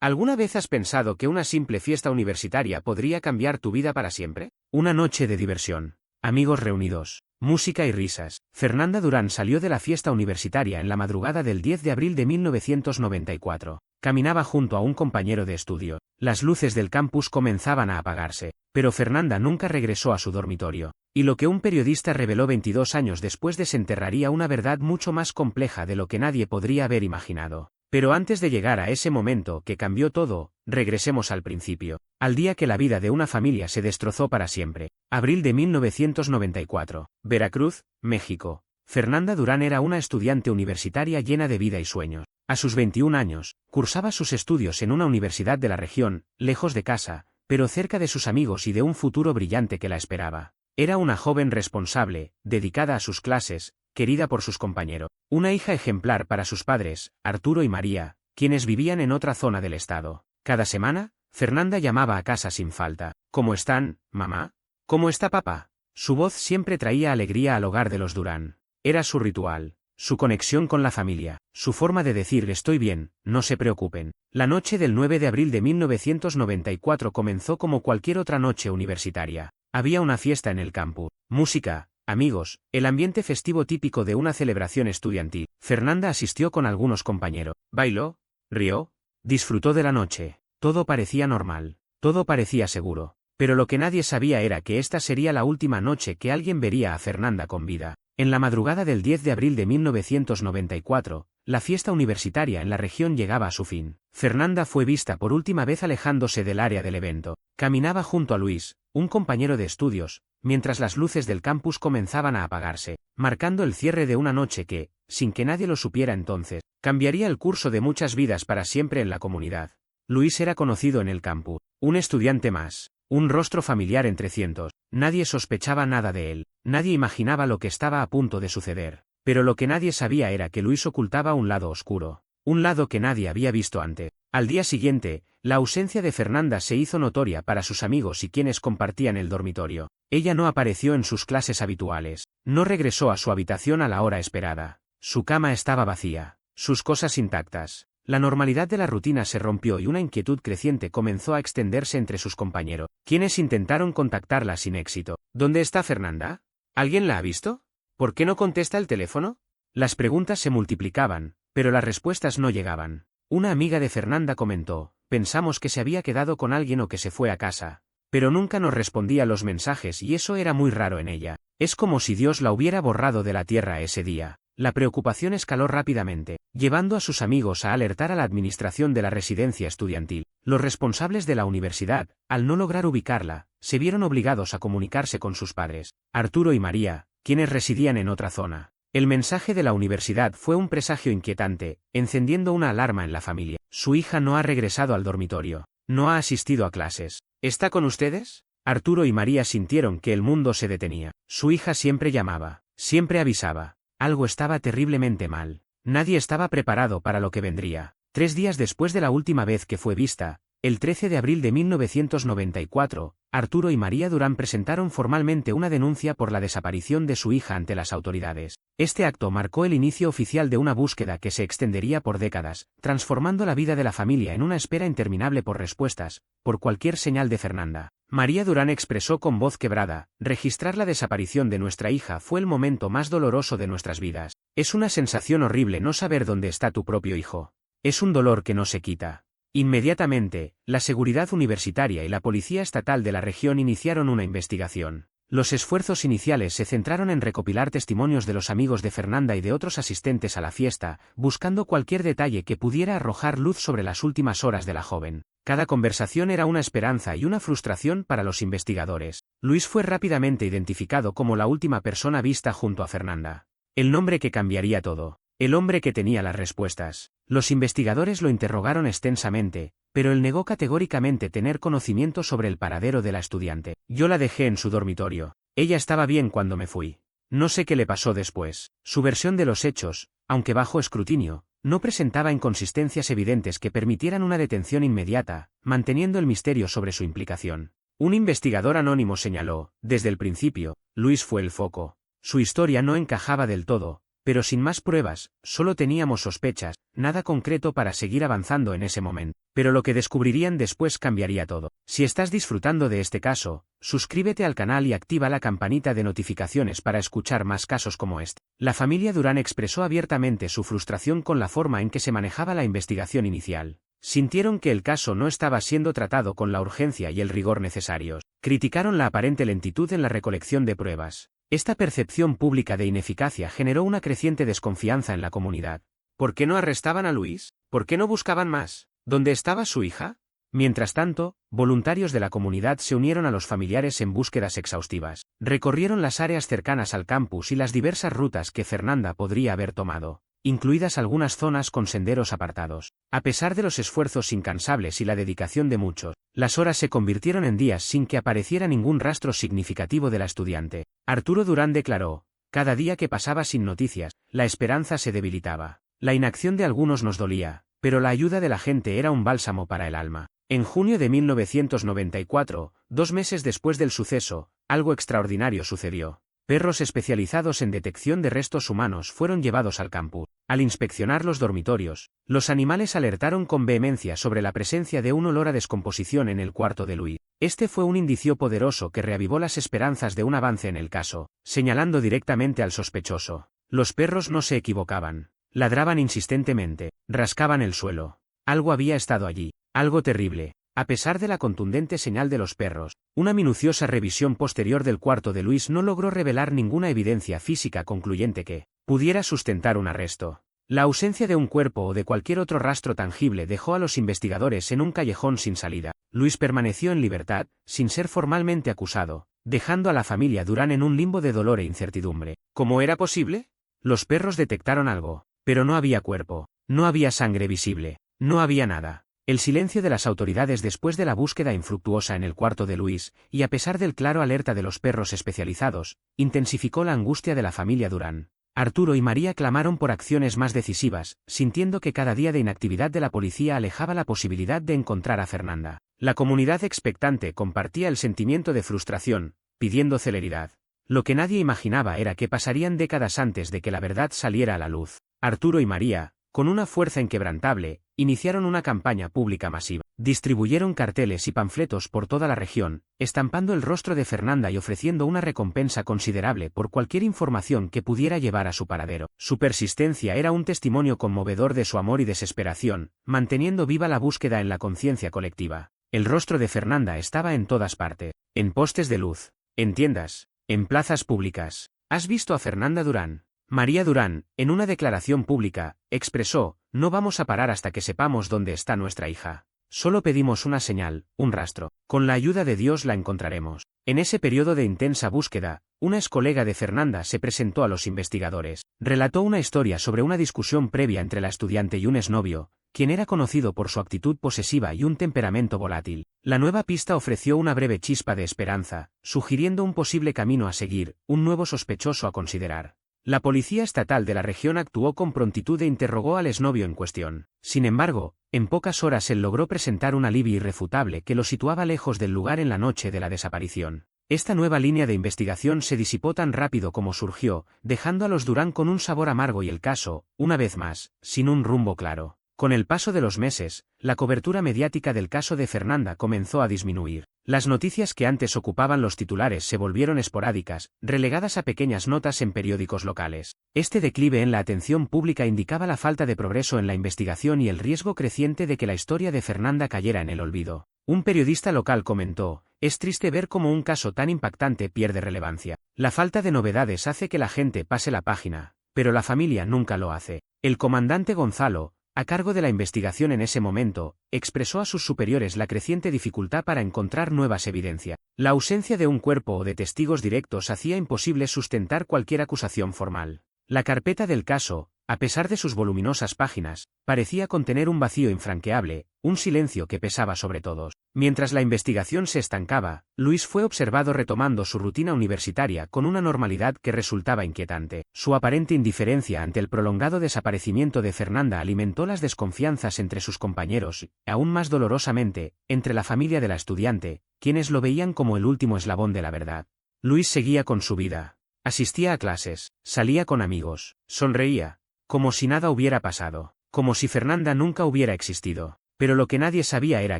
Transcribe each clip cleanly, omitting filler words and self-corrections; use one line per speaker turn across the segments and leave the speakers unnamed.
¿Alguna vez has pensado que una simple fiesta universitaria podría cambiar tu vida para siempre? Una noche de diversión, amigos reunidos, música y risas. Fernanda Durán salió de la fiesta universitaria en la madrugada del 10 de abril de 1994. Caminaba junto a un compañero de estudio. Las luces del campus comenzaban a apagarse, pero Fernanda nunca regresó a su dormitorio. Y lo que un periodista reveló 22 años después desenterraría una verdad mucho más compleja de lo que nadie podría haber imaginado. Pero antes de llegar a ese momento que cambió todo, regresemos al principio, al día que la vida de una familia se destrozó para siempre. Abril de 1994, Veracruz, México. Fernanda Durán era una estudiante universitaria llena de vida y sueños. A sus 21 años, cursaba sus estudios en una universidad de la región, lejos de casa, pero cerca de sus amigos y de un futuro brillante que la esperaba. Era una joven responsable, dedicada a sus clases, querida por sus compañeros. Una hija ejemplar para sus padres, Arturo y María, quienes vivían en otra zona del estado. Cada semana, Fernanda llamaba a casa sin falta. ¿Cómo están, mamá? ¿Cómo está papá? Su voz siempre traía alegría al hogar de los Durán. Era su ritual, su conexión con la familia, su forma de decir estoy bien, no se preocupen. La noche del 9 de abril de 1994 comenzó como cualquier otra noche universitaria. Había una fiesta en el campus, música, amigos, el ambiente festivo típico de una celebración estudiantil. Fernanda asistió con algunos compañeros. Bailó, rió, disfrutó de la noche. Todo parecía normal, todo parecía seguro. Pero lo que nadie sabía era que esta sería la última noche que alguien vería a Fernanda con vida. En la madrugada del 10 de abril de 1994, la fiesta universitaria en la región llegaba a su fin. Fernanda fue vista por última vez alejándose del área del evento. Caminaba junto a Luis, un compañero de estudios, mientras las luces del campus comenzaban a apagarse, marcando el cierre de una noche que, sin que nadie lo supiera entonces, cambiaría el curso de muchas vidas para siempre en la comunidad. Luis era conocido en el campus, un estudiante más, un rostro familiar entre cientos. Nadie sospechaba nada de él, nadie imaginaba lo que estaba a punto de suceder. Pero lo que nadie sabía era que Luis ocultaba un lado oscuro, un lado que nadie había visto antes. Al día siguiente, la ausencia de Fernanda se hizo notoria para sus amigos y quienes compartían el dormitorio. Ella no apareció en sus clases habituales, no regresó a su habitación a la hora esperada. Su cama estaba vacía, sus cosas intactas. La normalidad de la rutina se rompió y una inquietud creciente comenzó a extenderse entre sus compañeros, quienes intentaron contactarla sin éxito. ¿Dónde está Fernanda? ¿Alguien la ha visto? ¿Por qué no contesta el teléfono? Las preguntas se multiplicaban, pero las respuestas no llegaban. Una amiga de Fernanda comentó, pensamos que se había quedado con alguien o que se fue a casa. Pero nunca nos respondía los mensajes y eso era muy raro en ella. Es como si Dios la hubiera borrado de la tierra ese día. La preocupación escaló rápidamente, llevando a sus amigos a alertar a la administración de la residencia estudiantil. Los responsables de la universidad, al no lograr ubicarla, se vieron obligados a comunicarse con sus padres, Arturo y María, quienes residían en otra zona. El mensaje de la universidad fue un presagio inquietante, encendiendo una alarma en la familia. Su hija no ha regresado al dormitorio, no ha asistido a clases. ¿Está con ustedes? Arturo y María sintieron que el mundo se detenía. Su hija siempre llamaba, siempre avisaba. Algo estaba terriblemente mal. Nadie estaba preparado para lo que vendría. 3 días después de la última vez que fue vista, el 13 de abril de 1994, Arturo y María Durán presentaron formalmente una denuncia por la desaparición de su hija ante las autoridades. Este acto marcó el inicio oficial de una búsqueda que se extendería por décadas, transformando la vida de la familia en una espera interminable por respuestas, por cualquier señal de Fernanda. María Durán expresó con voz quebrada, registrar la desaparición de nuestra hija fue el momento más doloroso de nuestras vidas. Es una sensación horrible no saber dónde está tu propio hijo. Es un dolor que no se quita. Inmediatamente, la seguridad universitaria y la policía estatal de la región iniciaron una investigación. Los esfuerzos iniciales se centraron en recopilar testimonios de los amigos de Fernanda y de otros asistentes a la fiesta, buscando cualquier detalle que pudiera arrojar luz sobre las últimas horas de la joven. Cada conversación era una esperanza y una frustración para los investigadores. Luis fue rápidamente identificado como la última persona vista junto a Fernanda. El nombre que cambiaría todo. El hombre que tenía las respuestas. Los investigadores lo interrogaron extensamente, pero él negó categóricamente tener conocimiento sobre el paradero de la estudiante. Yo la dejé en su dormitorio. Ella estaba bien cuando me fui. No sé qué le pasó después. Su versión de los hechos, aunque bajo escrutinio, no presentaba inconsistencias evidentes que permitieran una detención inmediata, manteniendo el misterio sobre su implicación. Un investigador anónimo señaló, desde el principio, Luis fue el foco. Su historia no encajaba del todo, Pero sin más pruebas, solo teníamos sospechas, nada concreto para seguir avanzando en ese momento. Pero lo que descubrirían después cambiaría todo. Si estás disfrutando de este caso, suscríbete al canal y activa la campanita de notificaciones para escuchar más casos como este. La familia Durán expresó abiertamente su frustración con la forma en que se manejaba la investigación inicial. Sintieron que el caso no estaba siendo tratado con la urgencia y el rigor necesarios. Criticaron la aparente lentitud en la recolección de pruebas. Esta percepción pública de ineficacia generó una creciente desconfianza en la comunidad. ¿Por qué no arrestaban a Luis? ¿Por qué no buscaban más? ¿Dónde estaba su hija? Mientras tanto, voluntarios de la comunidad se unieron a los familiares en búsquedas exhaustivas. Recorrieron las áreas cercanas al campus y las diversas rutas que Fernanda podría haber tomado, incluidas algunas zonas con senderos apartados. A pesar de los esfuerzos incansables y la dedicación de muchos, las horas se convirtieron en días sin que apareciera ningún rastro significativo de la estudiante. Arturo Durán declaró: cada día que pasaba sin noticias, la esperanza se debilitaba. La inacción de algunos nos dolía, pero la ayuda de la gente era un bálsamo para el alma. En junio de 1994, 2 meses después del suceso, algo extraordinario sucedió. Perros especializados en detección de restos humanos fueron llevados al campus. Al inspeccionar los dormitorios, los animales alertaron con vehemencia sobre la presencia de un olor a descomposición en el cuarto de Luis. Este fue un indicio poderoso que reavivó las esperanzas de un avance en el caso, señalando directamente al sospechoso. Los perros no se equivocaban. Ladraban insistentemente, rascaban el suelo. Algo había estado allí, algo terrible. A pesar de la contundente señal de los perros, una minuciosa revisión posterior del cuarto de Luis no logró revelar ninguna evidencia física concluyente que pudiera sustentar un arresto. La ausencia de un cuerpo o de cualquier otro rastro tangible dejó a los investigadores en un callejón sin salida. Luis permaneció en libertad, sin ser formalmente acusado, dejando a la familia Durán en un limbo de dolor e incertidumbre. ¿Cómo era posible? Los perros detectaron algo, pero no había cuerpo, no había sangre visible, no había nada. El silencio de las autoridades después de la búsqueda infructuosa en el cuarto de Luis, y a pesar del claro alerta de los perros especializados, intensificó la angustia de la familia Durán. Arturo y María clamaron por acciones más decisivas, sintiendo que cada día de inactividad de la policía alejaba la posibilidad de encontrar a Fernanda. La comunidad expectante compartía el sentimiento de frustración, pidiendo celeridad. Lo que nadie imaginaba era que pasarían décadas antes de que la verdad saliera a la luz. Arturo y María, con una fuerza inquebrantable, iniciaron una campaña pública masiva. Distribuyeron carteles y panfletos por toda la región, estampando el rostro de Fernanda y ofreciendo una recompensa considerable por cualquier información que pudiera llevar a su paradero. Su persistencia era un testimonio conmovedor de su amor y desesperación, manteniendo viva la búsqueda en la conciencia colectiva. El rostro de Fernanda estaba en todas partes, en postes de luz, en tiendas, en plazas públicas. ¿Has visto a Fernanda Durán? María Durán, en una declaración pública, expresó: no vamos a parar hasta que sepamos dónde está nuestra hija. Solo pedimos una señal, un rastro. Con la ayuda de Dios la encontraremos. En ese periodo de intensa búsqueda, una excolega de Fernanda se presentó a los investigadores. Relató una historia sobre una discusión previa entre la estudiante y un exnovio, quien era conocido por su actitud posesiva y un temperamento volátil. La nueva pista ofreció una breve chispa de esperanza, sugiriendo un posible camino a seguir, un nuevo sospechoso a considerar. La policía estatal de la región actuó con prontitud e interrogó al exnovio en cuestión. Sin embargo, en pocas horas él logró presentar un alibi irrefutable que lo situaba lejos del lugar en la noche de la desaparición. Esta nueva línea de investigación se disipó tan rápido como surgió, dejando a los Durán con un sabor amargo y el caso, una vez más, sin un rumbo claro. Con el paso de los meses, la cobertura mediática del caso de Fernanda comenzó a disminuir. Las noticias que antes ocupaban los titulares se volvieron esporádicas, relegadas a pequeñas notas en periódicos locales. Este declive en la atención pública indicaba la falta de progreso en la investigación y el riesgo creciente de que la historia de Fernanda cayera en el olvido. Un periodista local comentó: es triste ver cómo un caso tan impactante pierde relevancia. La falta de novedades hace que la gente pase la página, pero la familia nunca lo hace. El comandante Gonzalo, a cargo de la investigación en ese momento, expresó a sus superiores la creciente dificultad para encontrar nuevas evidencias. La ausencia de un cuerpo o de testigos directos hacía imposible sustentar cualquier acusación formal. La carpeta del caso, a pesar de sus voluminosas páginas, parecía contener un vacío infranqueable, un silencio que pesaba sobre todos. Mientras la investigación se estancaba, Luis fue observado retomando su rutina universitaria con una normalidad que resultaba inquietante. Su aparente indiferencia ante el prolongado desaparecimiento de Fernanda alimentó las desconfianzas entre sus compañeros y, aún más dolorosamente, entre la familia de la estudiante, quienes lo veían como el último eslabón de la verdad. Luis seguía con su vida. Asistía a clases, salía con amigos, sonreía, como si nada hubiera pasado, como si Fernanda nunca hubiera existido. Pero lo que nadie sabía era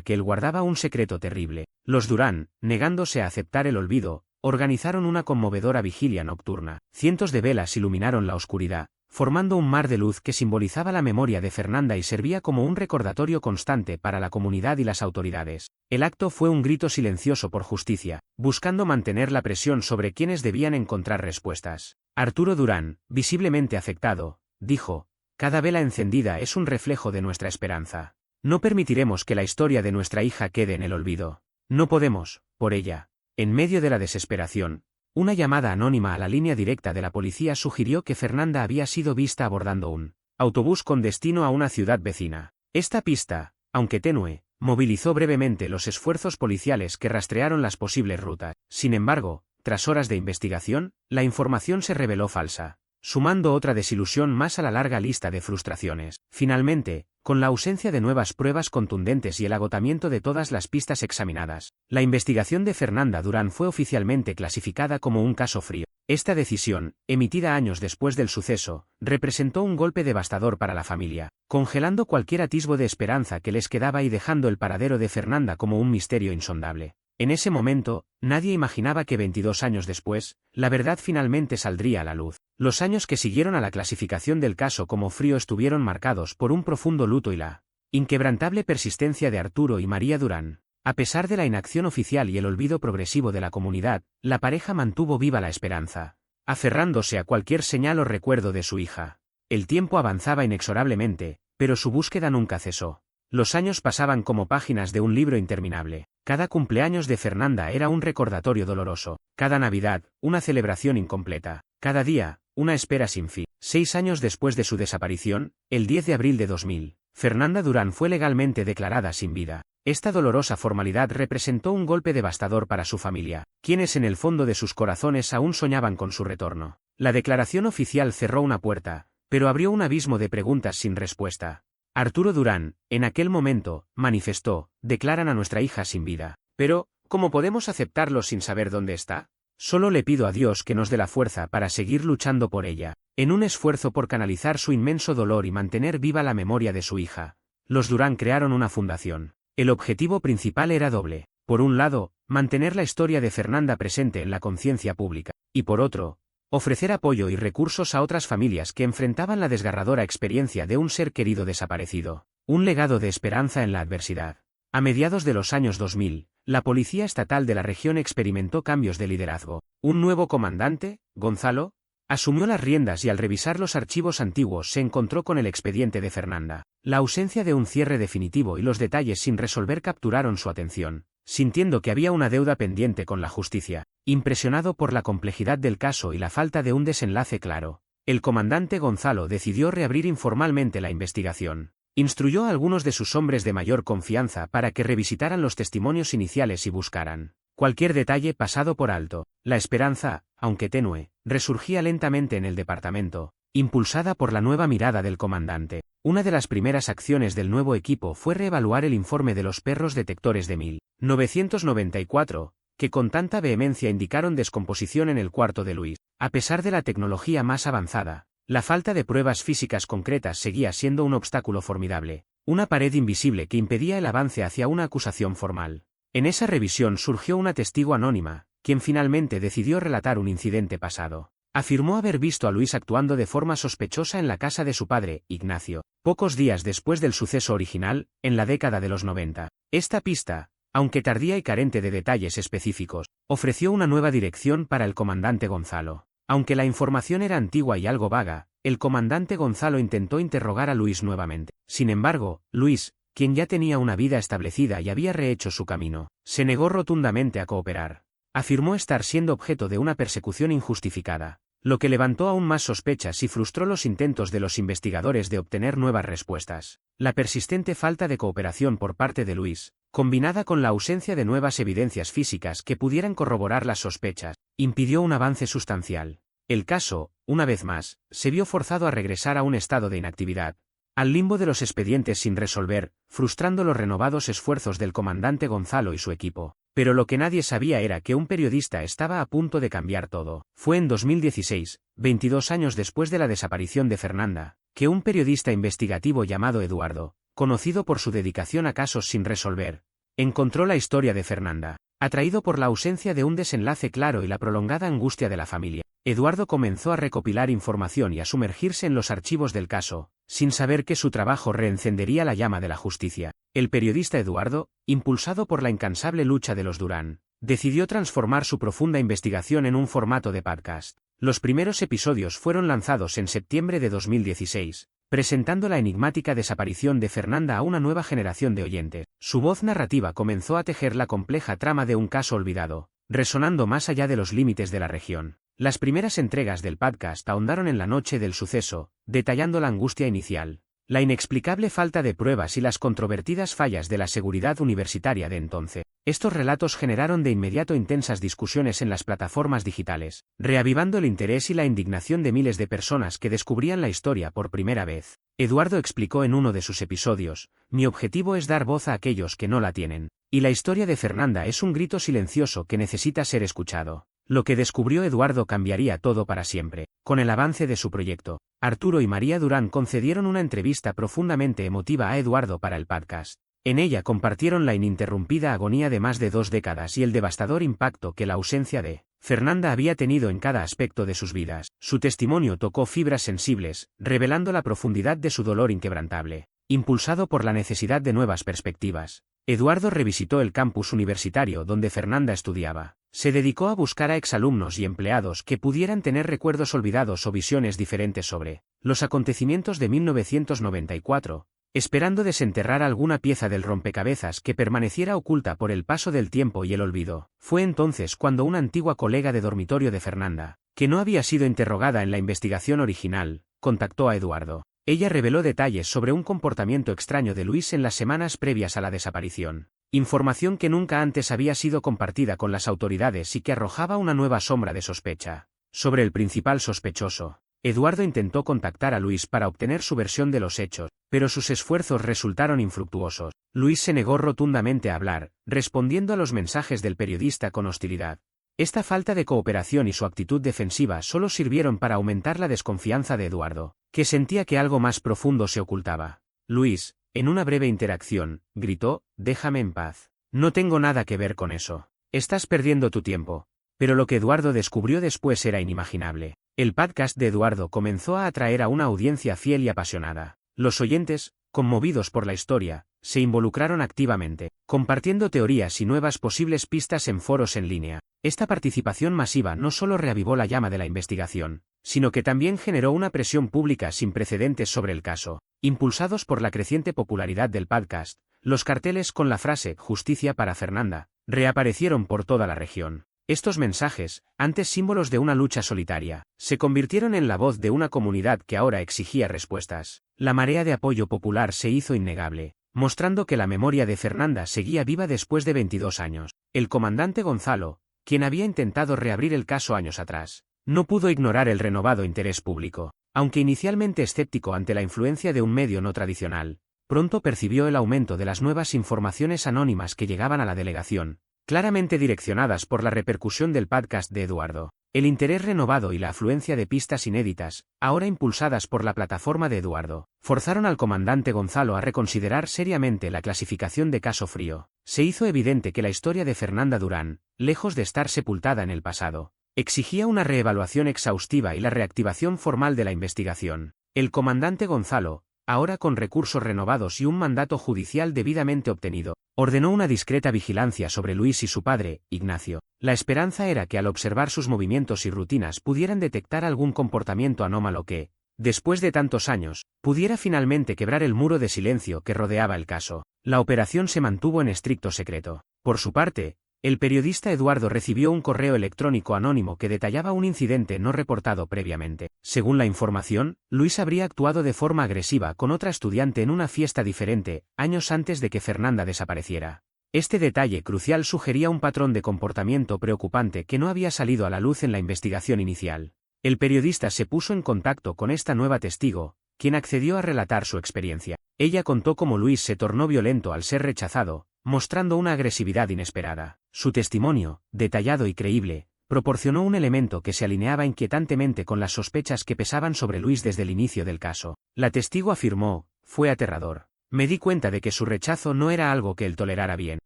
que él guardaba un secreto terrible. Los Durán, negándose a aceptar el olvido, organizaron una conmovedora vigilia nocturna. Cientos de velas iluminaron la oscuridad, formando un mar de luz que simbolizaba la memoria de Fernanda y servía como un recordatorio constante para la comunidad y las autoridades. El acto fue un grito silencioso por justicia, buscando mantener la presión sobre quienes debían encontrar respuestas. Arturo Durán, visiblemente afectado, dijo: «Cada vela encendida es un reflejo de nuestra esperanza. No permitiremos que la historia de nuestra hija quede en el olvido. No podemos, por ella». En medio de la desesperación, una llamada anónima a la línea directa de la policía sugirió que Fernanda había sido vista abordando un autobús con destino a una ciudad vecina. Esta pista, aunque tenue, movilizó brevemente los esfuerzos policiales que rastrearon las posibles rutas. Sin embargo, tras horas de investigación, la información se reveló falsa, sumando otra desilusión más a la larga lista de frustraciones. Finalmente, con la ausencia de nuevas pruebas contundentes y el agotamiento de todas las pistas examinadas, la investigación de Fernanda Durán fue oficialmente clasificada como un caso frío. Esta decisión, emitida años después del suceso, representó un golpe devastador para la familia, congelando cualquier atisbo de esperanza que les quedaba y dejando el paradero de Fernanda como un misterio insondable. En ese momento, nadie imaginaba que 22 años después, la verdad finalmente saldría a la luz. Los años que siguieron a la clasificación del caso como frío estuvieron marcados por un profundo luto y la inquebrantable persistencia de Arturo y María Durán. A pesar de la inacción oficial y el olvido progresivo de la comunidad, la pareja mantuvo viva la esperanza, aferrándose a cualquier señal o recuerdo de su hija. El tiempo avanzaba inexorablemente, pero su búsqueda nunca cesó. Los años pasaban como páginas de un libro interminable. Cada cumpleaños de Fernanda era un recordatorio doloroso, cada Navidad, una celebración incompleta, cada día, una espera sin fin. 6 años después de su desaparición, el 10 de abril de 2000, Fernanda Durán fue legalmente declarada sin vida. Esta dolorosa formalidad representó un golpe devastador para su familia, quienes en el fondo de sus corazones aún soñaban con su retorno. La declaración oficial cerró una puerta, pero abrió un abismo de preguntas sin respuesta. Arturo Durán, en aquel momento, manifestó: «Declaran a nuestra hija sin vida. Pero, ¿cómo podemos aceptarlo sin saber dónde está? Solo le pido a Dios que nos dé la fuerza para seguir luchando por ella». En un esfuerzo por canalizar su inmenso dolor y mantener viva la memoria de su hija, los Durán crearon una fundación. El objetivo principal era doble. Por un lado, mantener la historia de Fernanda presente en la conciencia pública, y por otro, ofrecer apoyo y recursos a otras familias que enfrentaban la desgarradora experiencia de un ser querido desaparecido. Un legado de esperanza en la adversidad. A mediados de los años 2000, la Policía Estatal de la región experimentó cambios de liderazgo. Un nuevo comandante, Gonzalo, asumió las riendas y al revisar los archivos antiguos se encontró con el expediente de Fernanda. La ausencia de un cierre definitivo y los detalles sin resolver capturaron su atención, sintiendo que había una deuda pendiente con la justicia. Impresionado por la complejidad del caso y la falta de un desenlace claro, el comandante Gonzalo decidió reabrir informalmente la investigación. Instruyó a algunos de sus hombres de mayor confianza para que revisitaran los testimonios iniciales y buscaran cualquier detalle pasado por alto. La esperanza, aunque tenue, resurgía lentamente en el departamento, impulsada por la nueva mirada del comandante. Una de las primeras acciones del nuevo equipo fue reevaluar el informe de los perros detectores de 1994, que con tanta vehemencia indicaron descomposición en el cuarto de Luis. A pesar de la tecnología más avanzada, la falta de pruebas físicas concretas seguía siendo un obstáculo formidable, una pared invisible que impedía el avance hacia una acusación formal. En esa revisión surgió una testigo anónima, quien finalmente decidió relatar un incidente pasado. Afirmó haber visto a Luis actuando de forma sospechosa en la casa de su padre, Ignacio, pocos días después del suceso original, en la década de los 90. Esta pista, aunque tardía y carente de detalles específicos, ofreció una nueva dirección para el comandante Gonzalo. Aunque la información era antigua y algo vaga, el comandante Gonzalo intentó interrogar a Luis nuevamente. Sin embargo, Luis, quien ya tenía una vida establecida y había rehecho su camino, se negó rotundamente a cooperar. Afirmó estar siendo objeto de una persecución injustificada, lo que levantó aún más sospechas y frustró los intentos de los investigadores de obtener nuevas respuestas. La persistente falta de cooperación por parte de Luis, combinada con la ausencia de nuevas evidencias físicas que pudieran corroborar las sospechas, impidió un avance sustancial. El caso, una vez más, se vio forzado a regresar a un estado de inactividad, al limbo de los expedientes sin resolver, frustrando los renovados esfuerzos del comandante Gonzalo y su equipo. Pero lo que nadie sabía era que un periodista estaba a punto de cambiar todo. Fue en 2016, 22 años después de la desaparición de Fernanda, que un periodista investigativo llamado Eduardo, conocido por su dedicación a casos sin resolver, encontró la historia de Fernanda. Atraído por la ausencia de un desenlace claro y la prolongada angustia de la familia, Eduardo comenzó a recopilar información y a sumergirse en los archivos del caso, sin saber que su trabajo reencendería la llama de la justicia. El periodista Eduardo, impulsado por la incansable lucha de los Durán, decidió transformar su profunda investigación en un formato de podcast. Los primeros episodios fueron lanzados en septiembre de 2016, presentando la enigmática desaparición de Fernanda a una nueva generación de oyentes. Su voz narrativa comenzó a tejer la compleja trama de un caso olvidado, resonando más allá de los límites de la región. Las primeras entregas del podcast ahondaron en la noche del suceso, detallando la angustia inicial, la inexplicable falta de pruebas y las controvertidas fallas de la seguridad universitaria de entonces. Estos relatos generaron de inmediato intensas discusiones en las plataformas digitales, reavivando el interés y la indignación de miles de personas que descubrían la historia por primera vez. Eduardo explicó en uno de sus episodios: "Mi objetivo es dar voz a aquellos que no la tienen, y la historia de Fernanda es un grito silencioso que necesita ser escuchado". Lo que descubrió Eduardo cambiaría todo para siempre. Con el avance de su proyecto, Arturo y María Durán concedieron una entrevista profundamente emotiva a Eduardo para el podcast. En ella compartieron la ininterrumpida agonía de más de 2 décadas y el devastador impacto que la ausencia de Fernanda había tenido en cada aspecto de sus vidas. Su testimonio tocó fibras sensibles, revelando la profundidad de su dolor inquebrantable. Impulsado por la necesidad de nuevas perspectivas, Eduardo revisitó el campus universitario donde Fernanda estudiaba. Se dedicó a buscar a exalumnos y empleados que pudieran tener recuerdos olvidados o visiones diferentes sobre los acontecimientos de 1994, esperando desenterrar alguna pieza del rompecabezas que permaneciera oculta por el paso del tiempo y el olvido. Fue entonces cuando una antigua colega de dormitorio de Fernanda, que no había sido interrogada en la investigación original, contactó a Eduardo. Ella reveló detalles sobre un comportamiento extraño de Luis en las semanas previas a la desaparición. Información que nunca antes había sido compartida con las autoridades y que arrojaba una nueva sombra de sospecha sobre el principal sospechoso. Eduardo intentó contactar a Luis para obtener su versión de los hechos, pero sus esfuerzos resultaron infructuosos. Luis se negó rotundamente a hablar, respondiendo a los mensajes del periodista con hostilidad. Esta falta de cooperación y su actitud defensiva solo sirvieron para aumentar la desconfianza de Eduardo, que sentía que algo más profundo se ocultaba. Luis, en una breve interacción, gritó: "Déjame en paz. No tengo nada que ver con eso. Estás perdiendo tu tiempo". Pero lo que Eduardo descubrió después era inimaginable. El podcast de Eduardo comenzó a atraer a una audiencia fiel y apasionada. Los oyentes, conmovidos por la historia, se involucraron activamente, compartiendo teorías y nuevas posibles pistas en foros en línea. Esta participación masiva no solo reavivó la llama de la investigación, sino que también generó una presión pública sin precedentes sobre el caso. Impulsados por la creciente popularidad del podcast, los carteles con la frase "Justicia para Fernanda" reaparecieron por toda la región. Estos mensajes, antes símbolos de una lucha solitaria, se convirtieron en la voz de una comunidad que ahora exigía respuestas. La marea de apoyo popular se hizo innegable, mostrando que la memoria de Fernanda seguía viva después de 22 años. El comandante Gonzalo, quien había intentado reabrir el caso años atrás, no pudo ignorar el renovado interés público. Aunque inicialmente escéptico ante la influencia de un medio no tradicional, pronto percibió el aumento de las nuevas informaciones anónimas que llegaban a la delegación, claramente direccionadas por la repercusión del podcast de Eduardo. El interés renovado y la afluencia de pistas inéditas, ahora impulsadas por la plataforma de Eduardo, forzaron al comandante Gonzalo a reconsiderar seriamente la clasificación de caso frío. Se hizo evidente que la historia de Fernanda Durán, lejos de estar sepultada en el pasado, exigía una reevaluación exhaustiva y la reactivación formal de la investigación. El comandante Gonzalo, ahora con recursos renovados y un mandato judicial debidamente obtenido, ordenó una discreta vigilancia sobre Luis y su padre, Ignacio. La esperanza era que al observar sus movimientos y rutinas pudieran detectar algún comportamiento anómalo que, después de tantos años, pudiera finalmente quebrar el muro de silencio que rodeaba el caso. La operación se mantuvo en estricto secreto. Por su parte, el periodista Eduardo recibió un correo electrónico anónimo que detallaba un incidente no reportado previamente. Según la información, Luis habría actuado de forma agresiva con otra estudiante en una fiesta diferente, años antes de que Fernanda desapareciera. Este detalle crucial sugería un patrón de comportamiento preocupante que no había salido a la luz en la investigación inicial. El periodista se puso en contacto con esta nueva testigo, quien accedió a relatar su experiencia. Ella contó cómo Luis se tornó violento al ser rechazado, mostrando una agresividad inesperada. Su testimonio, detallado y creíble, proporcionó un elemento que se alineaba inquietantemente con las sospechas que pesaban sobre Luis desde el inicio del caso. La testigo afirmó: fue aterrador. Me di cuenta de que su rechazo no era algo que él tolerara bien.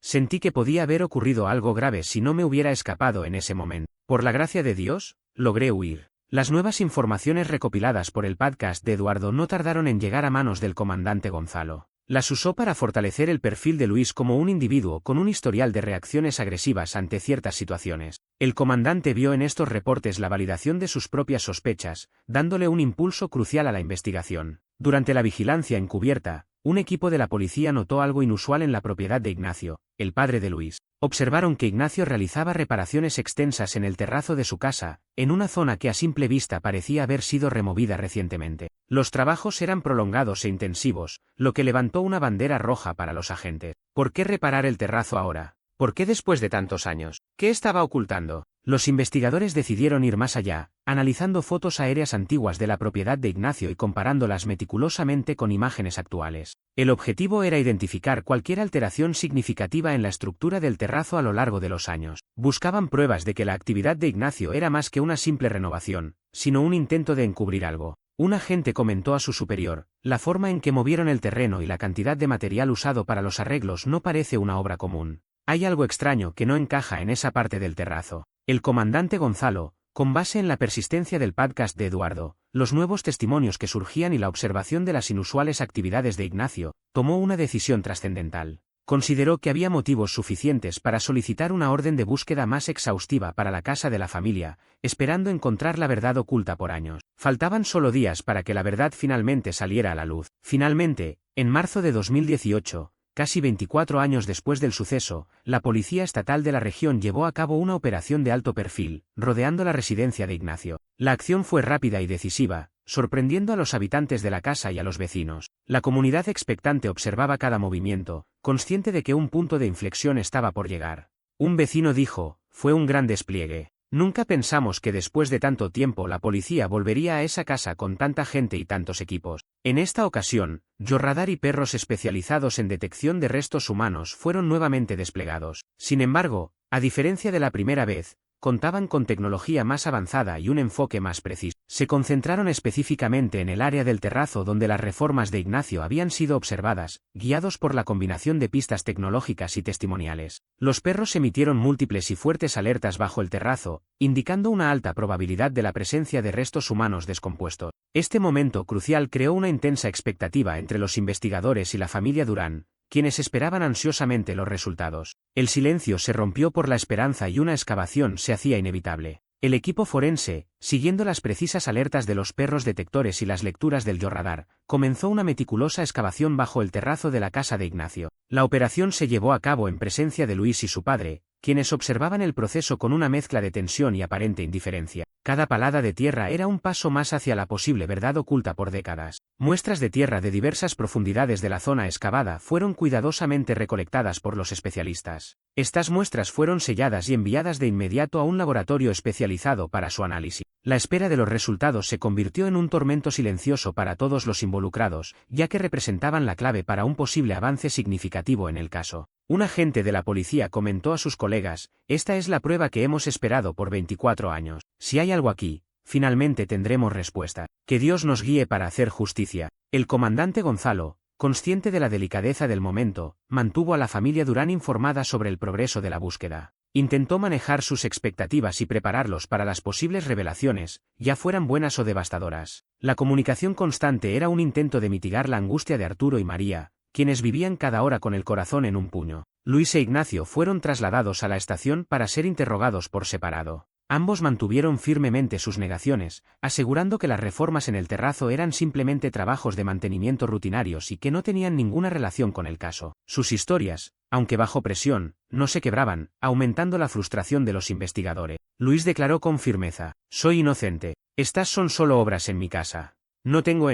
Sentí que podía haber ocurrido algo grave si no me hubiera escapado en ese momento. Por la gracia de Dios, logré huir. Las nuevas informaciones recopiladas por el podcast de Eduardo no tardaron en llegar a manos del comandante Gonzalo. Las usó para fortalecer el perfil de Luis como un individuo con un historial de reacciones agresivas ante ciertas situaciones. El comandante vio en estos reportes la validación de sus propias sospechas, dándole un impulso crucial a la investigación. Durante la vigilancia encubierta, un equipo de la policía notó algo inusual en la propiedad de Ignacio, el padre de Luis. Observaron que Ignacio realizaba reparaciones extensas en el terrazo de su casa, en una zona que a simple vista parecía haber sido removida recientemente. Los trabajos eran prolongados e intensivos, lo que levantó una bandera roja para los agentes. ¿Por qué reparar el terrazo ahora? ¿Por qué después de tantos años? ¿Qué estaba ocultando? Los investigadores decidieron ir más allá, analizando fotos aéreas antiguas de la propiedad de Ignacio y comparándolas meticulosamente con imágenes actuales. El objetivo era identificar cualquier alteración significativa en la estructura del terrazo a lo largo de los años. Buscaban pruebas de que la actividad de Ignacio era más que una simple renovación, sino un intento de encubrir algo. Un agente comentó a su superior: la forma en que movieron el terreno y la cantidad de material usado para los arreglos no parece una obra común. Hay algo extraño que no encaja en esa parte del terrazo. El comandante Gonzalo, con base en la persistencia del podcast de Eduardo, los nuevos testimonios que surgían y la observación de las inusuales actividades de Ignacio, tomó una decisión trascendental. Consideró que había motivos suficientes para solicitar una orden de búsqueda más exhaustiva para la casa de la familia, esperando encontrar la verdad oculta por años. Faltaban solo días para que la verdad finalmente saliera a la luz. Finalmente, en marzo de 2018, casi 24 años después del suceso, la Policía Estatal de la región llevó a cabo una operación de alto perfil, rodeando la residencia de Ignacio. La acción fue rápida y decisiva, sorprendiendo a los habitantes de la casa y a los vecinos. La comunidad expectante observaba cada movimiento, consciente de que un punto de inflexión estaba por llegar. Un vecino dijo: fue un gran despliegue. Nunca pensamos que después de tanto tiempo la policía volvería a esa casa con tanta gente y tantos equipos. En esta ocasión, Georadar y perros especializados en detección de restos humanos fueron nuevamente desplegados. Sin embargo, a diferencia de la primera vez, contaban con tecnología más avanzada y un enfoque más preciso. Se concentraron específicamente en el área del terrazo donde las reformas de Ignacio habían sido observadas, guiados por la combinación de pistas tecnológicas y testimoniales. Los perros emitieron múltiples y fuertes alertas bajo el terrazo, indicando una alta probabilidad de la presencia de restos humanos descompuestos. Este momento crucial creó una intensa expectativa entre los investigadores y la familia Durán, quienes esperaban ansiosamente los resultados. El silencio se rompió por la esperanza y una excavación se hacía inevitable. El equipo forense, siguiendo las precisas alertas de los perros detectores y las lecturas del georradar, comenzó una meticulosa excavación bajo el terrazo de la casa de Ignacio. La operación se llevó a cabo en presencia de Luis y su padre, quienes observaban el proceso con una mezcla de tensión y aparente indiferencia. Cada palada de tierra era un paso más hacia la posible verdad oculta por décadas. Muestras de tierra de diversas profundidades de la zona excavada fueron cuidadosamente recolectadas por los especialistas. Estas muestras fueron selladas y enviadas de inmediato a un laboratorio especializado para su análisis. La espera de los resultados se convirtió en un tormento silencioso para todos los involucrados, ya que representaban la clave para un posible avance significativo en el caso. Un agente de la policía comentó a sus colegas: esta es la prueba que hemos esperado por 24 años. Si hay algo aquí, finalmente tendremos respuesta. Que Dios nos guíe para hacer justicia. El comandante Gonzalo, consciente de la delicadeza del momento, mantuvo a la familia Durán informada sobre el progreso de la búsqueda. Intentó manejar sus expectativas y prepararlos para las posibles revelaciones, ya fueran buenas o devastadoras. La comunicación constante era un intento de mitigar la angustia de Arturo y María, quienes vivían cada hora con el corazón en un puño. Luis e Ignacio fueron trasladados a la estación para ser interrogados por separado. Ambos mantuvieron firmemente sus negaciones, asegurando que las reformas en el terrazo eran simplemente trabajos de mantenimiento rutinarios y que no tenían ninguna relación con el caso. Sus historias, aunque bajo presión, no se quebraban, aumentando la frustración de los investigadores. Luis declaró con firmeza: soy inocente. Estas son solo obras en mi casa. No tengo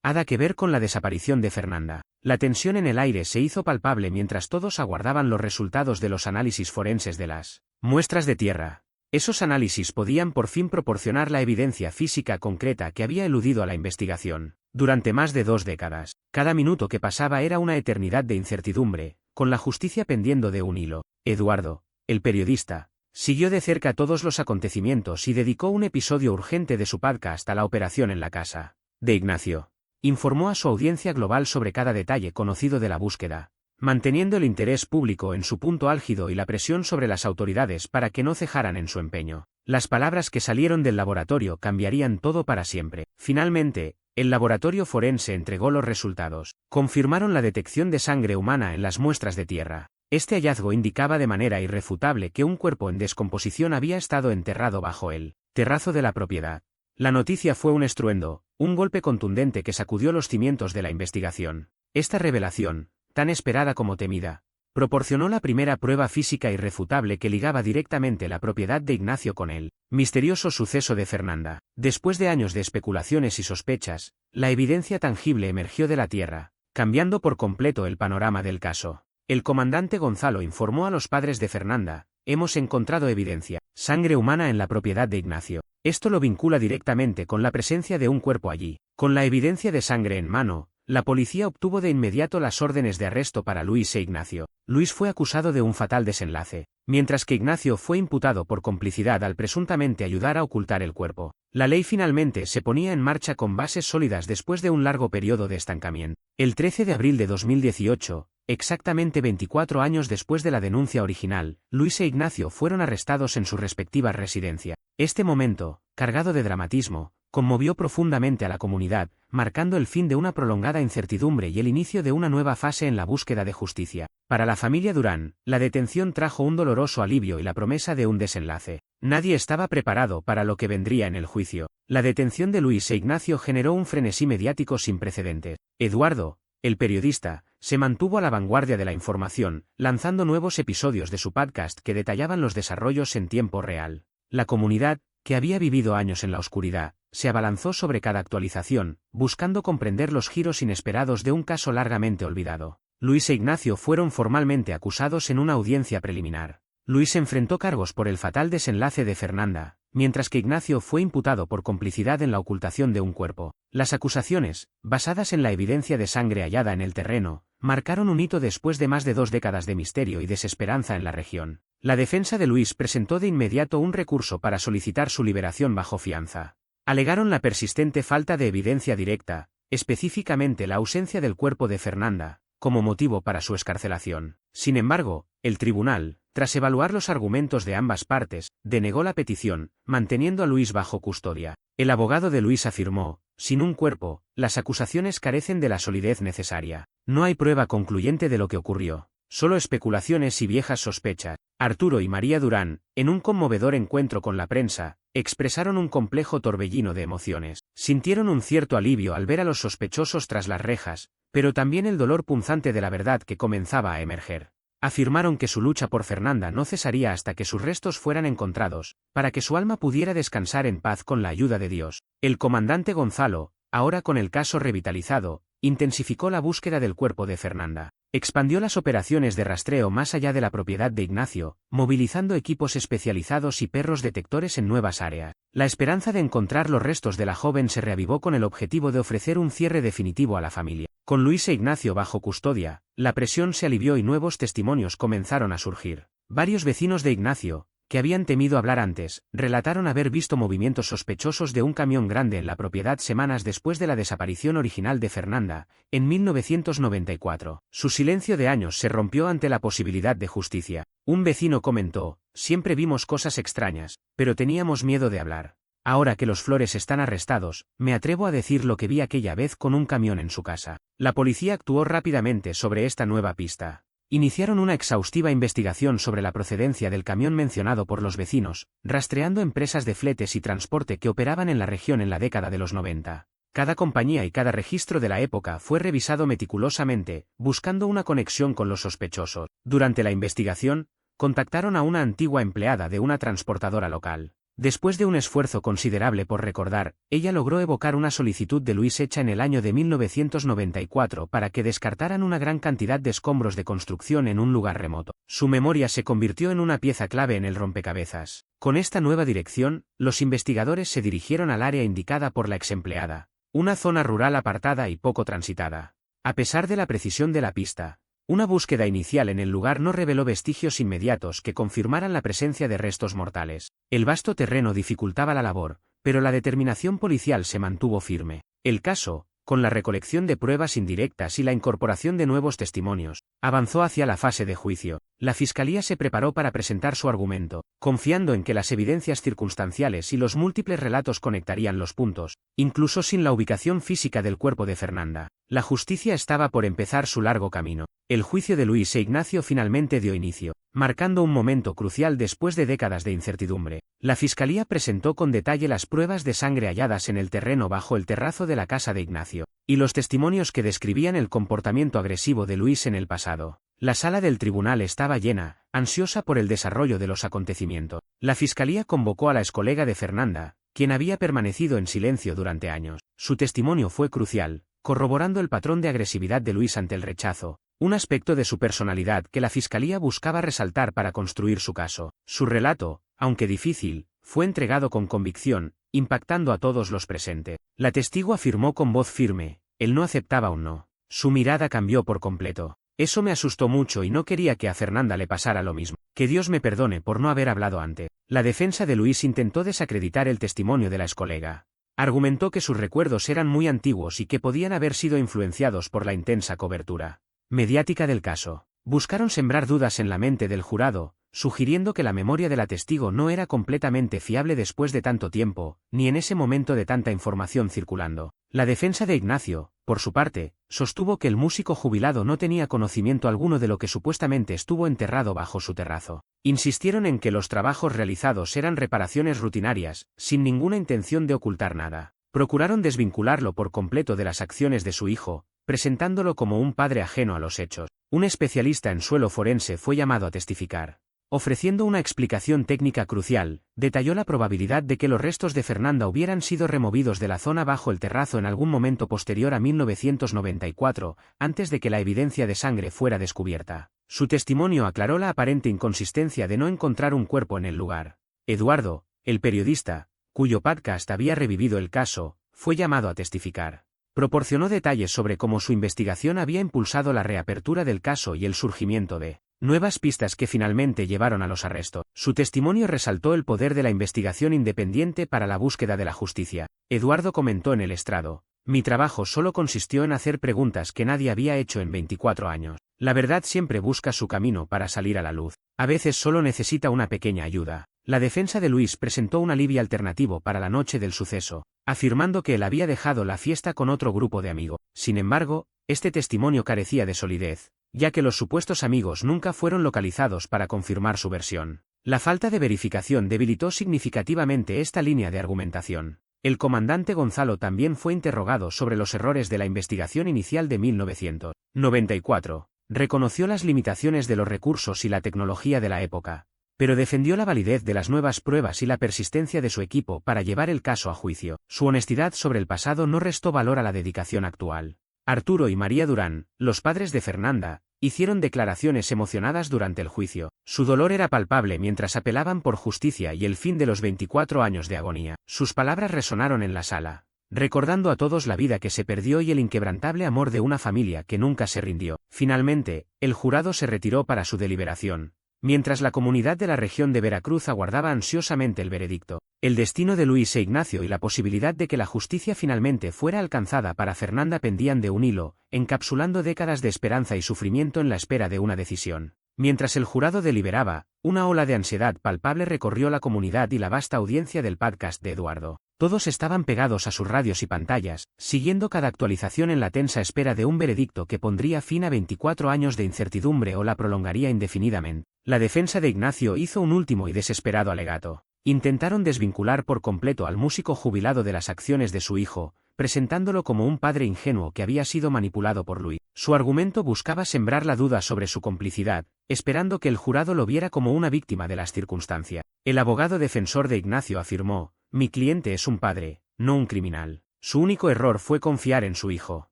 nada que ver con la desaparición de Fernanda. La tensión en el aire se hizo palpable mientras todos aguardaban los resultados de los análisis forenses de las muestras de tierra. Esos análisis podían por fin proporcionar la evidencia física concreta que había eludido a la investigación. Durante más de 2 décadas, cada minuto que pasaba era una eternidad de incertidumbre, con la justicia pendiendo de un hilo. Eduardo, el periodista, siguió de cerca todos los acontecimientos y dedicó un episodio urgente de su podcast a la operación en la casa de Ignacio. Informó a su audiencia global sobre cada detalle conocido de la búsqueda, manteniendo el interés público en su punto álgido y la presión sobre las autoridades para que no cejaran en su empeño. Las palabras que salieron del laboratorio cambiarían todo para siempre. Finalmente, el laboratorio forense entregó los resultados. Confirmaron la detección de sangre humana en las muestras de tierra. Este hallazgo indicaba de manera irrefutable que un cuerpo en descomposición había estado enterrado bajo el terrazo de la propiedad. La noticia fue un estruendo, un golpe contundente que sacudió los cimientos de la investigación. Esta revelación, tan esperada como temida, proporcionó la primera prueba física irrefutable que ligaba directamente la propiedad de Ignacio con el misterioso suceso de Fernanda. Después de años de especulaciones y sospechas, la evidencia tangible emergió de la tierra, cambiando por completo el panorama del caso. El comandante Gonzalo informó a los padres de Fernanda: hemos encontrado evidencia, sangre humana en la propiedad de Ignacio. Esto lo vincula directamente con la presencia de un cuerpo allí. Con la evidencia de sangre en mano, la policía obtuvo de inmediato las órdenes de arresto para Luis e Ignacio. Luis fue acusado de un fatal desenlace, mientras que Ignacio fue imputado por complicidad al presuntamente ayudar a ocultar el cuerpo. La ley finalmente se ponía en marcha con bases sólidas después de un largo periodo de estancamiento. El 13 de abril de 2018, exactamente 24 años después de la denuncia original, Luis e Ignacio fueron arrestados en sus respectivas residencias. Este momento, cargado de dramatismo, conmovió profundamente a la comunidad, marcando el fin de una prolongada incertidumbre y el inicio de una nueva fase en la búsqueda de justicia. Para la familia Durán, la detención trajo un doloroso alivio y la promesa de un desenlace. Nadie estaba preparado para lo que vendría en el juicio. La detención de Luis e Ignacio generó un frenesí mediático sin precedentes. Eduardo, el periodista, se mantuvo a la vanguardia de la información, lanzando nuevos episodios de su podcast que detallaban los desarrollos en tiempo real. La comunidad, que había vivido años en la oscuridad, se abalanzó sobre cada actualización, buscando comprender los giros inesperados de un caso largamente olvidado. Luis e Ignacio fueron formalmente acusados en una audiencia preliminar. Luis enfrentó cargos por el fatal desenlace de Fernanda, mientras que Ignacio fue imputado por complicidad en la ocultación de un cuerpo. Las acusaciones, basadas en la evidencia de sangre hallada en el terreno, marcaron un hito después de más de 2 décadas de misterio y desesperanza en la región. La defensa de Luis presentó de inmediato un recurso para solicitar su liberación bajo fianza. Alegaron la persistente falta de evidencia directa, específicamente la ausencia del cuerpo de Fernanda, como motivo para su excarcelación. Sin embargo, el tribunal, tras evaluar los argumentos de ambas partes, denegó la petición, manteniendo a Luis bajo custodia. El abogado de Luis afirmó: sin un cuerpo, las acusaciones carecen de la solidez necesaria. No hay prueba concluyente de lo que ocurrió, solo especulaciones y viejas sospechas. Arturo y María Durán, en un conmovedor encuentro con la prensa, expresaron un complejo torbellino de emociones. Sintieron un cierto alivio al ver a los sospechosos tras las rejas, pero también el dolor punzante de la verdad que comenzaba a emerger. Afirmaron que su lucha por Fernanda no cesaría hasta que sus restos fueran encontrados, para que su alma pudiera descansar en paz con la ayuda de Dios. El comandante Gonzalo, ahora con el caso revitalizado, intensificó la búsqueda del cuerpo de Fernanda. Expandió las operaciones de rastreo más allá de la propiedad de Ignacio, movilizando equipos especializados y perros detectores en nuevas áreas. La esperanza de encontrar los restos de la joven se reavivó con el objetivo de ofrecer un cierre definitivo a la familia. Con Luis e Ignacio bajo custodia, la presión se alivió y nuevos testimonios comenzaron a surgir. Varios vecinos de Ignacio, que habían temido hablar antes, relataron haber visto movimientos sospechosos de un camión grande en la propiedad semanas después de la desaparición original de Fernanda, en 1994. Su silencio de años se rompió ante la posibilidad de justicia. Un vecino comentó: siempre vimos cosas extrañas, pero teníamos miedo de hablar. Ahora que los Flores están arrestados, me atrevo a decir lo que vi aquella vez con un camión en su casa. La policía actuó rápidamente sobre esta nueva pista. Iniciaron una exhaustiva investigación sobre la procedencia del camión mencionado por los vecinos, rastreando empresas de fletes y transporte que operaban en la región en la década de los 90. Cada compañía y cada registro de la época fue revisado meticulosamente, buscando una conexión con los sospechosos. Durante la investigación, contactaron a una antigua empleada de una transportadora local. Después de un esfuerzo considerable por recordar, ella logró evocar una solicitud de Luis hecha en el año de 1994 para que descartaran una gran cantidad de escombros de construcción en un lugar remoto. Su memoria se convirtió en una pieza clave en el rompecabezas. Con esta nueva dirección, los investigadores se dirigieron al área indicada por la exempleada, una zona rural apartada y poco transitada. A pesar de la precisión de la pista, Una búsqueda inicial en el lugar no reveló vestigios inmediatos que confirmaran la presencia de restos mortales. El vasto terreno dificultaba la labor, pero la determinación policial se mantuvo firme. El caso, con la recolección de pruebas indirectas y la incorporación de nuevos testimonios, avanzó hacia la fase de juicio. La fiscalía se preparó para presentar su argumento, confiando en que las evidencias circunstanciales y los múltiples relatos conectarían los puntos, incluso sin la ubicación física del cuerpo de Fernanda. La justicia estaba por empezar su largo camino. El juicio de Luis e Ignacio finalmente dio inicio, marcando un momento crucial después de décadas de incertidumbre. La fiscalía presentó con detalle las pruebas de sangre halladas en el terreno bajo el terrazo de la casa de Ignacio, y los testimonios que describían el comportamiento agresivo de Luis en el pasado. La sala del tribunal estaba llena, ansiosa por el desarrollo de los acontecimientos. La fiscalía convocó a la excolega de Fernanda, quien había permanecido en silencio durante años. Su testimonio fue crucial, corroborando el patrón de agresividad de Luis ante el rechazo, un aspecto de su personalidad que la fiscalía buscaba resaltar para construir su caso. Su relato, aunque difícil, fue entregado con convicción, impactando a todos los presentes. La testigo afirmó con voz firme, él no aceptaba un no. Su mirada cambió por completo. Eso me asustó mucho y no quería que a Fernanda le pasara lo mismo. Que Dios me perdone por no haber hablado antes. La defensa de Luis intentó desacreditar el testimonio de la excolega. Argumentó que sus recuerdos eran muy antiguos y que podían haber sido influenciados por la intensa cobertura mediática del caso. Buscaron sembrar dudas en la mente del jurado, sugiriendo que la memoria de la testigo no era completamente fiable después de tanto tiempo, ni en ese momento de tanta información circulando. La defensa de Ignacio, por su parte, sostuvo que el músico jubilado no tenía conocimiento alguno de lo que supuestamente estuvo enterrado bajo su terrazo. Insistieron en que los trabajos realizados eran reparaciones rutinarias, sin ninguna intención de ocultar nada. Procuraron desvincularlo por completo de las acciones de su hijo, presentándolo como un padre ajeno a los hechos. Un especialista en suelo forense fue llamado a testificar. Ofreciendo una explicación técnica crucial, detalló la probabilidad de que los restos de Fernanda hubieran sido removidos de la zona bajo el terrazo en algún momento posterior a 1994, antes de que la evidencia de sangre fuera descubierta. Su testimonio aclaró la aparente inconsistencia de no encontrar un cuerpo en el lugar. Eduardo, el periodista, cuyo podcast había revivido el caso, fue llamado a testificar. Proporcionó detalles sobre cómo su investigación había impulsado la reapertura del caso y el surgimiento de nuevas pistas que finalmente llevaron a los arrestos. Su testimonio resaltó el poder de la investigación independiente para la búsqueda de la justicia. Eduardo comentó en el estrado: mi trabajo solo consistió en hacer preguntas que nadie había hecho en 24 años. La verdad siempre busca su camino para salir a la luz. A veces solo necesita una pequeña ayuda. La defensa de Luis presentó un alibi alternativo para la noche del suceso, afirmando que él había dejado la fiesta con otro grupo de amigos. Sin embargo, este testimonio carecía de solidez, ya que los supuestos amigos nunca fueron localizados para confirmar su versión. La falta de verificación debilitó significativamente esta línea de argumentación. El comandante Gonzalo también fue interrogado sobre los errores de la investigación inicial de 1994. Reconoció las limitaciones de los recursos y la tecnología de la época, pero defendió la validez de las nuevas pruebas y la persistencia de su equipo para llevar el caso a juicio. Su honestidad sobre el pasado no restó valor a la dedicación actual. Arturo y María Durán, los padres de Fernanda, hicieron declaraciones emocionadas durante el juicio. Su dolor era palpable mientras apelaban por justicia y el fin de los 24 años de agonía. Sus palabras resonaron en la sala, recordando a todos la vida que se perdió y el inquebrantable amor de una familia que nunca se rindió. Finalmente, el jurado se retiró para su deliberación, mientras la comunidad de la región de Veracruz aguardaba ansiosamente el veredicto. El destino de Luis e Ignacio y la posibilidad de que la justicia finalmente fuera alcanzada para Fernanda pendían de un hilo, encapsulando décadas de esperanza y sufrimiento en la espera de una decisión. Mientras el jurado deliberaba, una ola de ansiedad palpable recorrió la comunidad y la vasta audiencia del podcast de Eduardo. Todos estaban pegados a sus radios y pantallas, siguiendo cada actualización en la tensa espera de un veredicto que pondría fin a 24 años de incertidumbre o la prolongaría indefinidamente. La defensa de Ignacio hizo un último y desesperado alegato. Intentaron desvincular por completo al músico jubilado de las acciones de su hijo, presentándolo como un padre ingenuo que había sido manipulado por Luis. Su argumento buscaba sembrar la duda sobre su complicidad, esperando que el jurado lo viera como una víctima de las circunstancias. El abogado defensor de Ignacio afirmó: mi cliente es un padre, no un criminal. Su único error fue confiar en su hijo.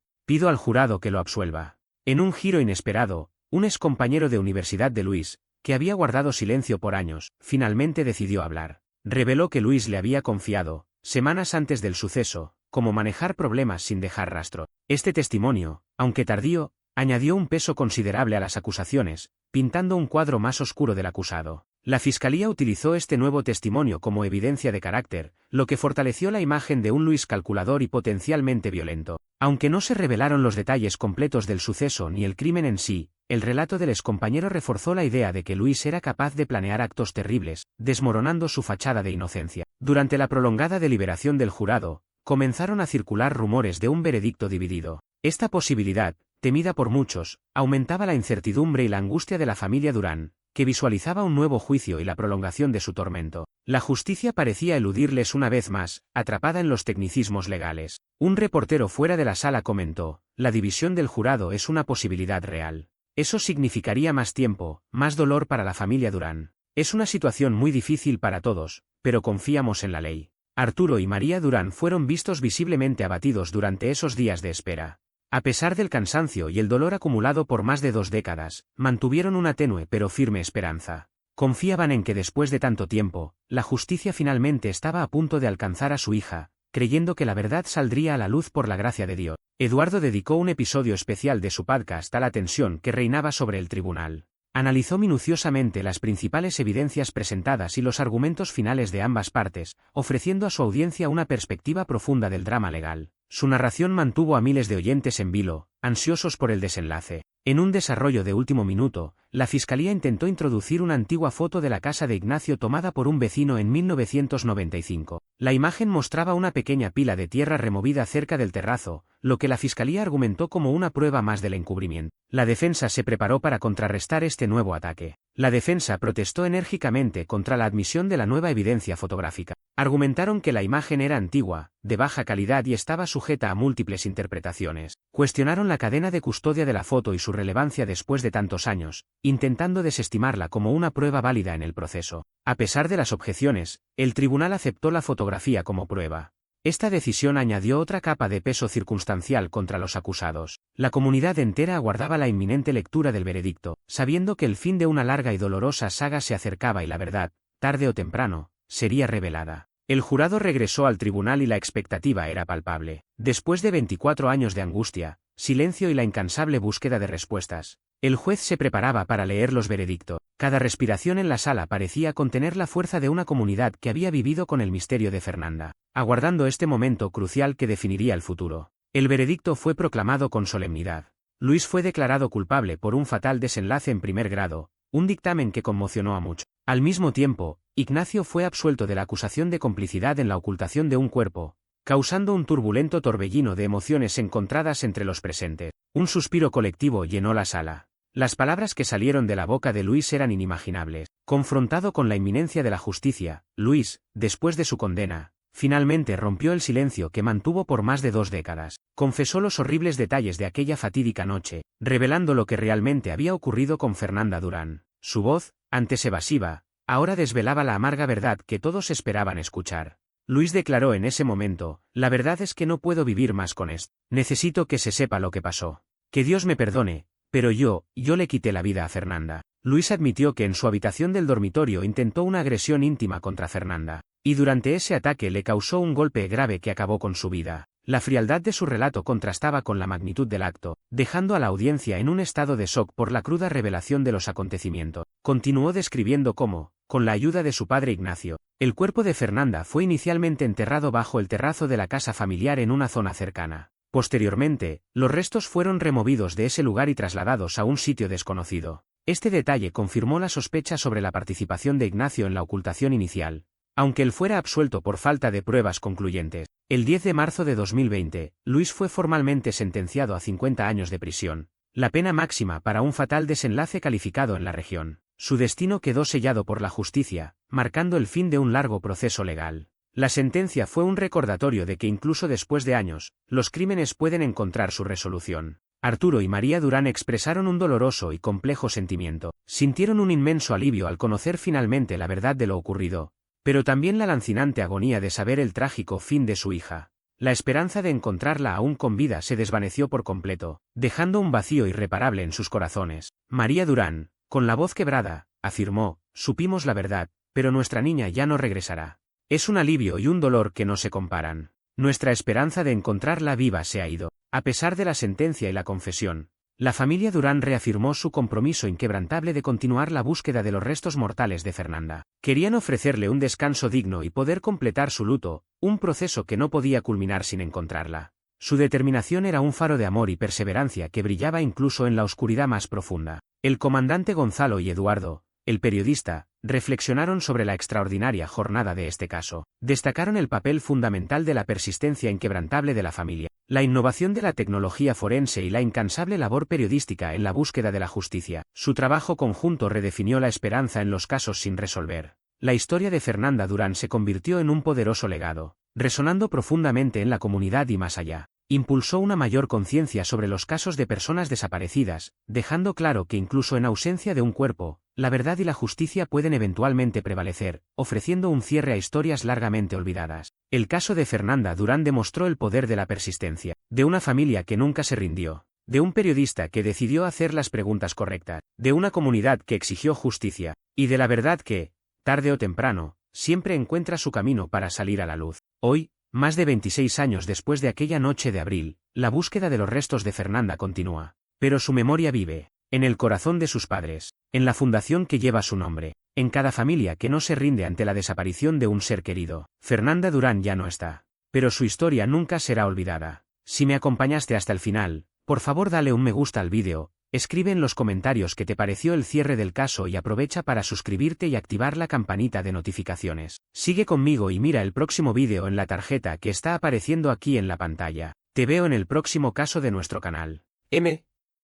Pido al jurado que lo absuelva. En un giro inesperado, un excompañero de universidad de Luis, que había guardado silencio por años, finalmente decidió hablar. Reveló que Luis le había confiado, semanas antes del suceso, cómo manejar problemas sin dejar rastro. Este testimonio, aunque tardío, añadió un peso considerable a las acusaciones, pintando un cuadro más oscuro del acusado. La fiscalía utilizó este nuevo testimonio como evidencia de carácter, lo que fortaleció la imagen de un Luis calculador y potencialmente violento. Aunque no se revelaron los detalles completos del suceso ni el crimen en sí, el relato del excompañero reforzó la idea de que Luis era capaz de planear actos terribles, desmoronando su fachada de inocencia. Durante la prolongada deliberación del jurado, comenzaron a circular rumores de un veredicto dividido. Esta posibilidad, temida por muchos, aumentaba la incertidumbre y la angustia de la familia Durán, que visualizaba un nuevo juicio y la prolongación de su tormento. La justicia parecía eludirles una vez más, atrapada en los tecnicismos legales. Un reportero fuera de la sala comentó: «La división del jurado es una posibilidad real. Eso significaría más tiempo, más dolor para la familia Durán. Es una situación muy difícil para todos, pero confiamos en la ley». Arturo y María Durán fueron vistos visiblemente abatidos durante esos días de espera. A pesar del cansancio y el dolor acumulado por más de 2 décadas, mantuvieron una tenue pero firme esperanza. Confiaban en que después de tanto tiempo, la justicia finalmente estaba a punto de alcanzar a su hija, creyendo que la verdad saldría a la luz por la gracia de Dios. Eduardo dedicó un episodio especial de su podcast a la tensión que reinaba sobre el tribunal. Analizó minuciosamente las principales evidencias presentadas y los argumentos finales de ambas partes, ofreciendo a su audiencia una perspectiva profunda del drama legal. Su narración mantuvo a miles de oyentes en vilo, ansiosos por el desenlace. En un desarrollo de último minuto, la fiscalía intentó introducir una antigua foto de la casa de Ignacio tomada por un vecino en 1995. La imagen mostraba una pequeña pila de tierra removida cerca del terrazo, lo que la fiscalía argumentó como una prueba más del encubrimiento. La defensa se preparó para contrarrestar este nuevo ataque. La defensa protestó enérgicamente contra la admisión de la nueva evidencia fotográfica. Argumentaron que la imagen era antigua, de baja calidad y estaba sujeta a múltiples interpretaciones. Cuestionaron la cadena de custodia de la foto y su relevancia después de tantos años, intentando desestimarla como una prueba válida en el proceso. A pesar de las objeciones, el tribunal aceptó la fotografía como prueba. Esta decisión añadió otra capa de peso circunstancial contra los acusados. La comunidad entera aguardaba la inminente lectura del veredicto, sabiendo que el fin de una larga y dolorosa saga se acercaba y la verdad, tarde o temprano, sería revelada. El jurado regresó al tribunal y la expectativa era palpable. Después de 24 años de angustia, silencio y la incansable búsqueda de respuestas, el juez se preparaba para leer los veredictos. Cada respiración en la sala parecía contener la fuerza de una comunidad que había vivido con el misterio de Fernanda, aguardando este momento crucial que definiría el futuro. El veredicto fue proclamado con solemnidad. Luis fue declarado culpable por un fatal desenlace en primer grado, un dictamen que conmocionó a muchos. Al mismo tiempo, Ignacio fue absuelto de la acusación de complicidad en la ocultación de un cuerpo, causando un turbulento torbellino de emociones encontradas entre los presentes. Un suspiro colectivo llenó la sala. Las palabras que salieron de la boca de Luis eran inimaginables. Confrontado con la inminencia de la justicia, Luis, después de su condena, finalmente rompió el silencio que mantuvo por más de 2 décadas. Confesó los horribles detalles de aquella fatídica noche, revelando lo que realmente había ocurrido con Fernanda Durán. Su voz, antes evasiva, ahora desvelaba la amarga verdad que todos esperaban escuchar. Luis declaró en ese momento: «La verdad es que no puedo vivir más con esto. Necesito que se sepa lo que pasó. Que Dios me perdone, pero yo le quité la vida a Fernanda». Luis admitió que en su habitación del dormitorio intentó una agresión íntima contra Fernanda, y durante ese ataque le causó un golpe grave que acabó con su vida. La frialdad de su relato contrastaba con la magnitud del acto, dejando a la audiencia en un estado de shock por la cruda revelación de los acontecimientos. Continuó describiendo cómo, con la ayuda de su padre Ignacio, el cuerpo de Fernanda fue inicialmente enterrado bajo el terrazo de la casa familiar en una zona cercana. Posteriormente, los restos fueron removidos de ese lugar y trasladados a un sitio desconocido. Este detalle confirmó la sospecha sobre la participación de Ignacio en la ocultación inicial, aunque él fuera absuelto por falta de pruebas concluyentes. El 10 de marzo de 2020, Luis fue formalmente sentenciado a 50 años de prisión, la pena máxima para un fatal desenlace calificado en la región. Su destino quedó sellado por la justicia, marcando el fin de un largo proceso legal. La sentencia fue un recordatorio de que incluso después de años, los crímenes pueden encontrar su resolución. Arturo y María Durán expresaron un doloroso y complejo sentimiento. Sintieron un inmenso alivio al conocer finalmente la verdad de lo ocurrido, pero también la lancinante agonía de saber el trágico fin de su hija. La esperanza de encontrarla aún con vida se desvaneció por completo, dejando un vacío irreparable en sus corazones. María Durán, con la voz quebrada, afirmó: «Supimos la verdad, pero nuestra niña ya no regresará. Es un alivio y un dolor que no se comparan. Nuestra esperanza de encontrarla viva se ha ido». A pesar de la sentencia y la confesión, La familia Durán reafirmó su compromiso inquebrantable de continuar la búsqueda de los restos mortales de Fernanda. Querían ofrecerle un descanso digno y poder completar su luto, un proceso que no podía culminar sin encontrarla. Su determinación era un faro de amor y perseverancia que brillaba incluso en la oscuridad más profunda. El comandante Gonzalo y Eduardo, el periodista, reflexionaron sobre la extraordinaria jornada de este caso. Destacaron el papel fundamental de la persistencia inquebrantable de la familia, la innovación de la tecnología forense y la incansable labor periodística en la búsqueda de la justicia. Su trabajo conjunto redefinió la esperanza en los casos sin resolver. La historia de Fernanda Durán se convirtió en un poderoso legado, resonando profundamente en la comunidad y más allá. Impulsó una mayor conciencia sobre los casos de personas desaparecidas, dejando claro que incluso en ausencia de un cuerpo, la verdad y la justicia pueden eventualmente prevalecer, ofreciendo un cierre a historias largamente olvidadas. El caso de Fernanda Durán demostró el poder de la persistencia, de una familia que nunca se rindió, de un periodista que decidió hacer las preguntas correctas, de una comunidad que exigió justicia, y de la verdad que, tarde o temprano, siempre encuentra su camino para salir a la luz. Hoy, más de 26 años después de aquella noche de abril, la búsqueda de los restos de Fernanda continúa. Pero su memoria vive, en el corazón de sus padres, en la fundación que lleva su nombre, en cada familia que no se rinde ante la desaparición de un ser querido. Fernanda Durán ya no está, pero su historia nunca será olvidada. Si me acompañaste hasta el final, por favor dale un me gusta al vídeo, escribe en los comentarios qué te pareció el cierre del caso y aprovecha para suscribirte y activar la campanita de notificaciones. Sigue conmigo y mira el próximo vídeo en la tarjeta que está apareciendo aquí en la pantalla. Te veo en el próximo caso de nuestro canal.